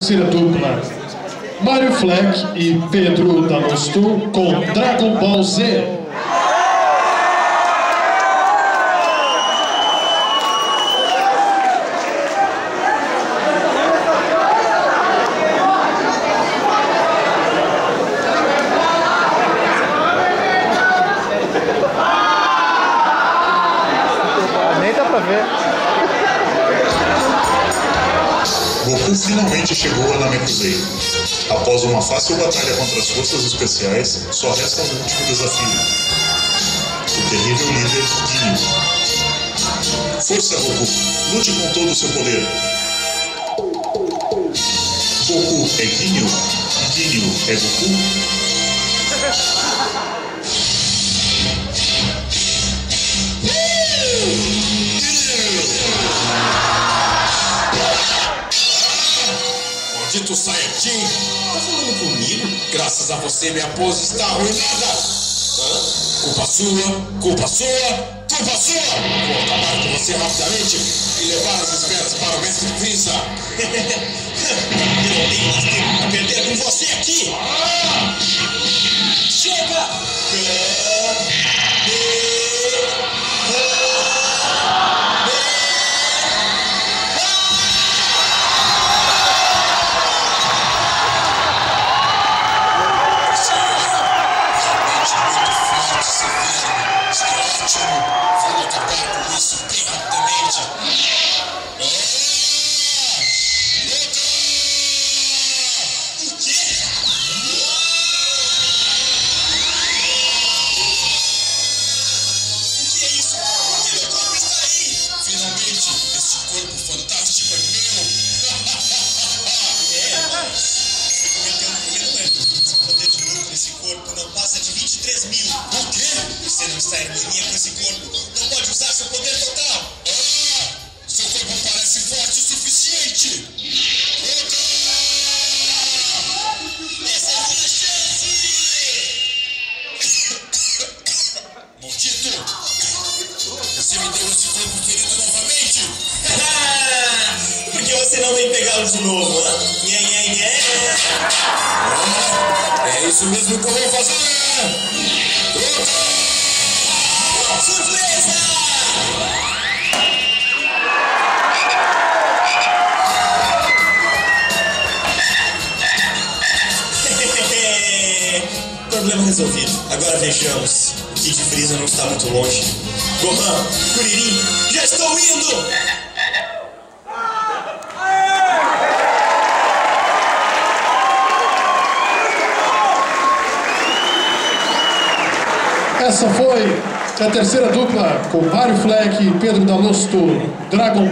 Terceira dupla, Mário Fleck e Pedro D'Alosto com Dragon Ball Z. Nem dá pra ver. Goku finalmente chegou a Namekusei. Após uma fácil batalha contra as forças especiais, só resta um último desafio: o terrível líder Ginyu. Força, Goku! Lute com todo o seu poder! Goku é Ginyu e Ginyu é Goku? Maldito Saiyajin! Tá falando comigo? Graças a você minha pose está arruinada! Hã? Culpa sua, culpa sua, culpa sua! Vou acabar com você rapidamente e levar as espertas para o Mestre Frieza! Eu não tenho mais tempo para perder com você aqui! Chega! Vamos acabar com isso bem rapidamente. O quê? O que é isso? Por que meu corpo está aí? Finalmente, este corpo fantástico é meu. Se poder de lucro nesse corpo não passa de 23 mil. O quê? Você não está em harmonia com esse corpo. Não pode usar seu poder total. Seu corpo parece forte o suficiente. Essa é a minha chance. Maldito. Você me deu esse corpo querido novamente. Por que você não vem pegá-lo de novo, hã? É isso mesmo que eu vou fazer. Surpresa! Problema resolvido. Agora vejamos. O Kid Freeza não está muito longe. Gohan, Kuririn, já estou indo! Essa foi a terceira dupla com Mário Fleck e Pedro D'Alosto, Dragon Ball.